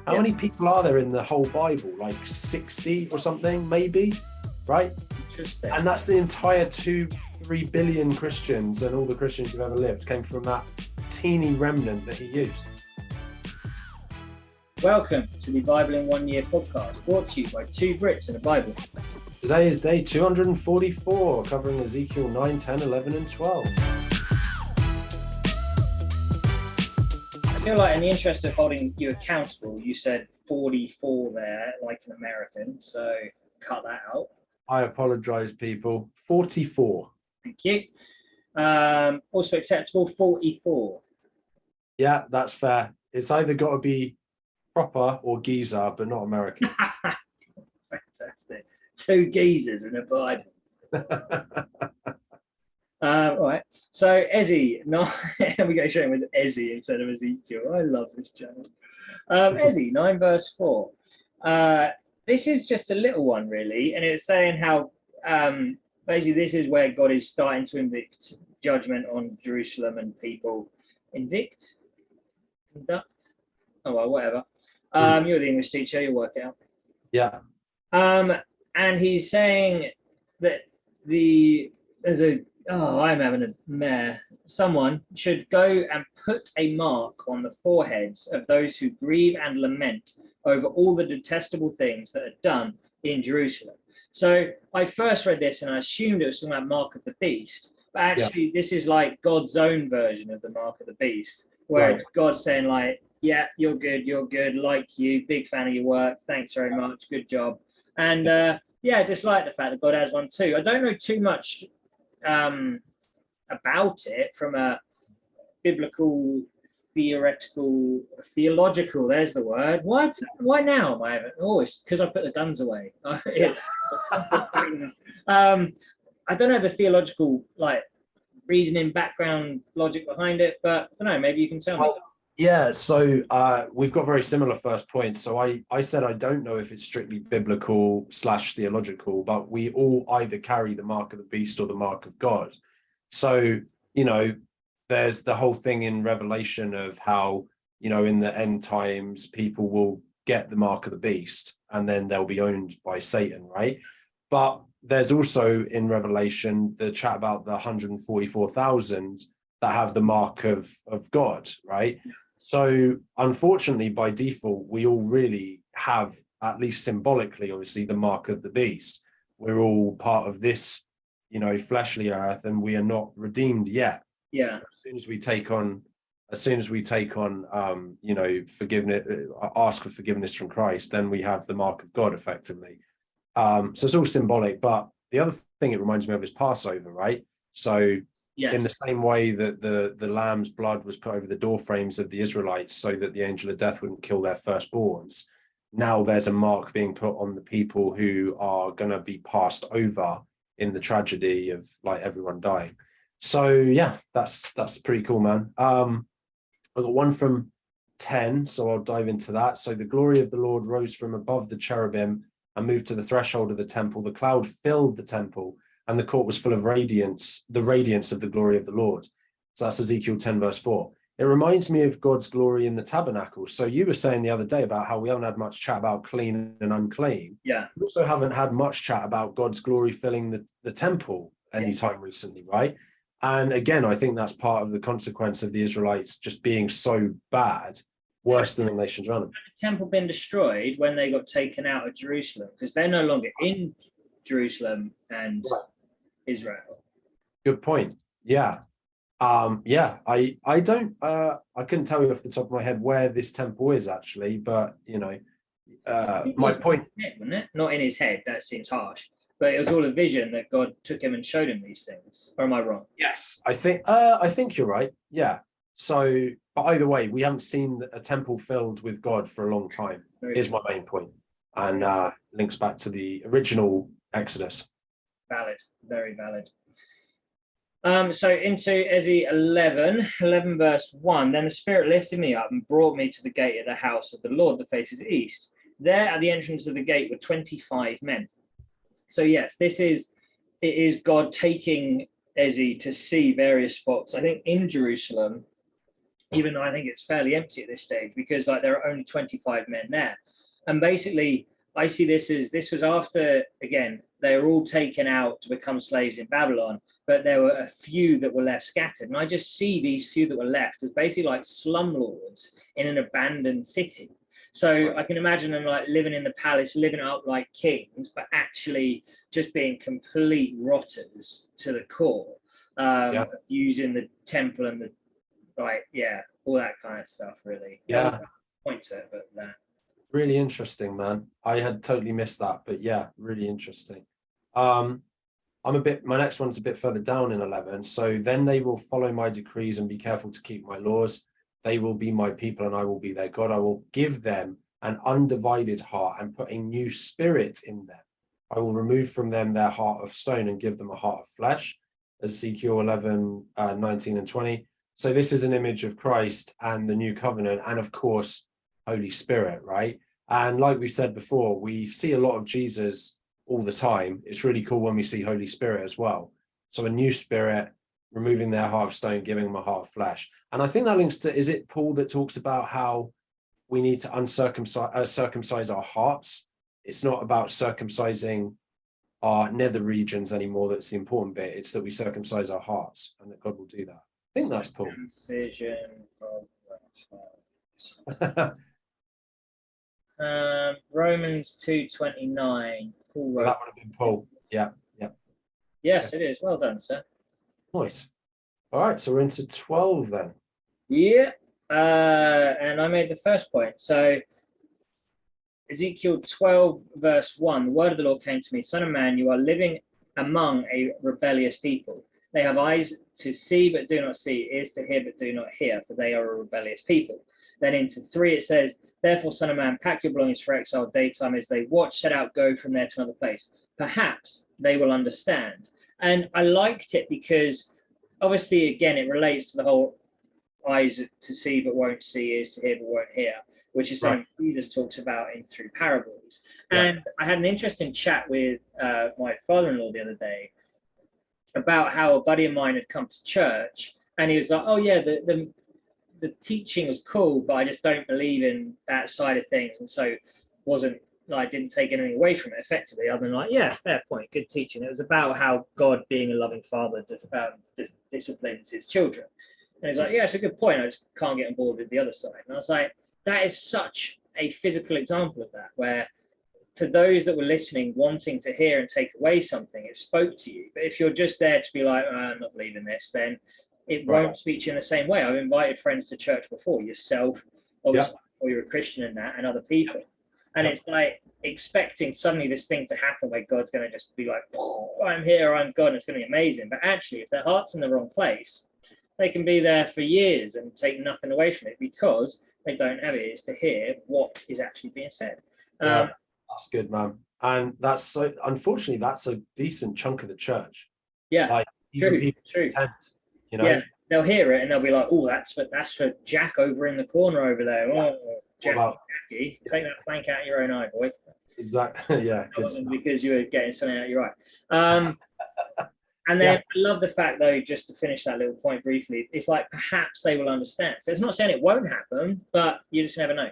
How many people are there in the whole Bible? Like 60 or something, maybe, right? Interesting. And that's the entire 2-3 billion Christians, and all the Christians who've ever lived came from that teeny remnant that he used. Welcome to the Bible in 1 Year podcast, brought to you by two Brits and a Bible. Today is day 244, covering Ezekiel 9, 10, 11, and 12. I feel like in the interest of holding you accountable, you said 44 there, like an American, so cut that out. I apologize, people. 44. Thank you. Also acceptable, 44. Yeah, that's fair. It's either got to be proper or geezer, but not American. Fantastic. Two geezers and a Bible. All right. So Ezzy, we go straight with Ezzy instead of Ezekiel. I love this channel. Ezzy 9 verse 4. This is just a little one, really, and it's saying how basically this is where God is starting to invict judgment on Jerusalem and people. Conduct? Oh well, whatever. You're the English teacher, you'll work it out. Yeah. And he's saying that I'm having a mare. Someone should go and put a mark on the foreheads of those who grieve and lament over all the detestable things that are done in Jerusalem. So I first read this and I assumed it was something like Mark of the Beast, but actually This is like God's own version of the Mark of the Beast, where It's God saying like, yeah, you're good, like you, big fan of your work, thanks very much, good job. And I just like the fact that God has one too. I don't know too much about it from a biblical, theological, there's the word. What? Why now am I having? Oh, it's because I put the guns away. I don't know the theological, like, reasoning, background, logic behind it, but I don't know, maybe you can tell me. Yeah, so we've got very similar first points. So I said I don't know if it's strictly biblical / theological, but we all either carry the mark of the beast or the mark of God. So, there's the whole thing in Revelation of how, in the end times, people will get the mark of the beast and then they'll be owned by Satan, right? But there's also in Revelation the chat about the 144,000 that have the mark of God, right? So unfortunately, by default, we all really have, at least symbolically, obviously, the mark of the beast. We're all part of this, fleshly earth, and we are not redeemed yet. Yeah. As soon as we take on, forgiveness, ask for forgiveness from Christ, then we have the mark of God, effectively. So it's all symbolic. But the other thing it reminds me of is Passover, right? So in the same way that the lamb's blood was put over the door frames of the Israelites so that the angel of death wouldn't kill their firstborns, now there's a mark being put on the people who are going to be passed over in the tragedy of like everyone dying. So yeah, that's pretty cool, man. I got one from 10, so I'll dive into that. So the glory of the Lord rose from above the cherubim and moved to the threshold of the temple. The cloud filled the temple, and the court was full of radiance, the radiance of the glory of the Lord. So that's Ezekiel 10 verse 4. It reminds me of God's glory in the tabernacle. So you were saying the other day about how we haven't had much chat about clean and unclean. Yeah. We also haven't had much chat about God's glory filling the temple anytime recently, right? And again, I think that's part of the consequence of the Israelites just being so bad, worse than the nations around them. The temple been destroyed when they got taken out of Jerusalem, because they're no longer in Jerusalem and Israel. Good point. Yeah. I couldn't tell you off the top of my head where this temple is actually, but my point, wasn't it? Not in his head, that seems harsh, but it was all a vision that God took him and showed him these things. Or am I wrong? Yes, I think you're right. Yeah. So, but either way, we haven't seen a temple filled with God for a long time. Is my main point, and links back to the original Exodus. Valid, very valid. So into Ezzy 11 verse 1, then the Spirit lifted me up and brought me to the gate of the house of the Lord that faces east. There at the entrance of the gate were 25 men. So yes, it is God taking Ezzy to see various spots. I think in Jerusalem, even though I think it's fairly empty at this stage, because like there are only 25 men there. And basically, I see this as, this was after, again, they were all taken out to become slaves in Babylon, but there were a few that were left scattered. And I just see these few that were left as basically like slumlords in an abandoned city. So I can imagine them like living in the palace, living up like kings, but actually just being complete rotters to the core, using the temple and the, like, yeah, all that kind of stuff, really. Yeah. Point to it, but that. Really interesting, man. I had totally missed that, but yeah, really interesting. I'm a bit, my next one's a bit further down in 11. So then they will follow my decrees and be careful to keep my laws. They will be my people and I will be their God. I will give them an undivided heart and put a new spirit in them. I will remove from them their heart of stone and give them a heart of flesh. Ezekiel 11, 19 and 20. So this is an image of Christ and the new covenant, and of course, Holy Spirit, right? And like we've said before, we see a lot of Jesus all the time. It's really cool when we see Holy Spirit as well. So a new spirit, removing their heart of stone, giving them a heart of flesh. And I think that links to, is it Paul that talks about how we need to circumcise our hearts? It's not about circumcising our nether regions anymore. That's the important bit. It's that we circumcise our hearts, and that God will do that. I think that's Paul. Circumcision of the heart. Romans 2:29. Paul wrote. That would have been Paul. Yeah. Yes, it is. Well done, sir. Nice. All right, so we're into 12 then. Yeah. And I made the first point. So Ezekiel 12, verse 1, the word of the Lord came to me, Son of man, you are living among a rebellious people. They have eyes to see, but do not see, ears to hear, but do not hear, for they are a rebellious people. Then into 3, it says, therefore, son of man, pack your belongings for exile, daytime as they watch, set out, go from there to another place. Perhaps they will understand. And I liked it because, obviously, again, it relates to the whole eyes to see but won't see, ears to hear but won't hear, which is something Jesus talks about in through parables. Yeah. And I had an interesting chat with my father-in-law the other day about how a buddy of mine had come to church, and he was like, oh yeah, the teaching was cool, but I just don't believe in that side of things, and so wasn't like, didn't take anything away from it effectively, other than like, yeah, fair point, good teaching. It was about how God, being a loving father, disciplines his children. And he's like, yeah, it's a good point, I just can't get on board with the other side. And I was like, that is such a physical example of that, where for those that were listening, wanting to hear and take away something, it spoke to you. But if you're just there to be like, oh, I'm not believing this, then it won't speak to you in the same way. I've invited friends to church before, yourself, obviously, or you're a Christian in that, and other people. And it's like expecting suddenly this thing to happen where God's going to just be like, oh, I'm here, I'm God, and it's going to be amazing. But actually, if their heart's in the wrong place, they can be there for years and take nothing away from it because they don't have ears to hear what is actually being said. Yeah, that's good, man. And that's so, unfortunately, that's a decent chunk of the church. Yeah, like true. Intent, you know? Yeah, they'll hear it and they'll be like, oh, that's for Jack over in the corner over there. Yeah. Oh, Jackie, take that plank out of your own eye, boy. Exactly. Yeah. Because you were getting something out of your eye. And then I love the fact, though, just to finish that little point briefly, it's like perhaps they will understand. So it's not saying it won't happen, but you just never know.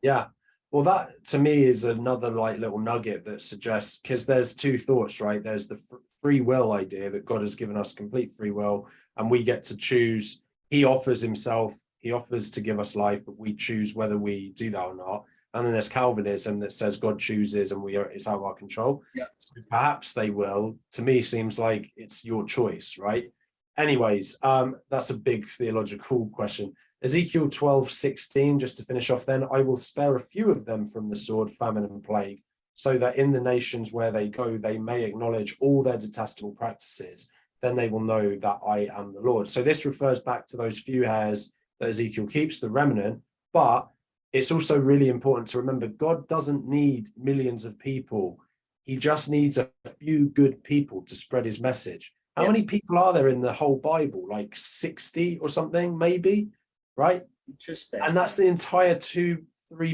Yeah. Well, that to me is another like little nugget that suggests, because there's two thoughts, right? There's the free will idea that God has given us complete free will and we get to choose. He offers himself, he offers to give us life, but we choose whether we do that or not. And then there's Calvinism that says God chooses and it's out of our control. Yeah. So perhaps they will. To me, seems like it's your choice, right? Anyways, that's a big theological question. Ezekiel 12:16, just to finish off then, I will spare a few of them from the sword, famine, and plague, so that in the nations where they go, they may acknowledge all their detestable practices. Then they will know that I am the Lord. So this refers back to those few hairs that Ezekiel keeps, the remnant, but it's also really important to remember God doesn't need millions of people. He just needs a few good people to spread his message. How many people are there in the whole Bible? Like 60 or something, maybe, right? Interesting. And that's the entire 2-3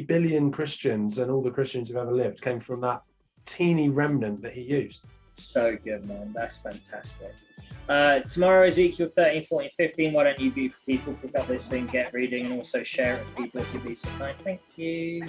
billion Christians, and all the Christians who've ever lived came from that teeny remnant that he used. So good, man. That's fantastic. Tomorrow, Ezekiel 13, 14, 15. Why don't you beautiful people pick up this thing, get reading, and also share it with people if you'd be so kind. Thank you.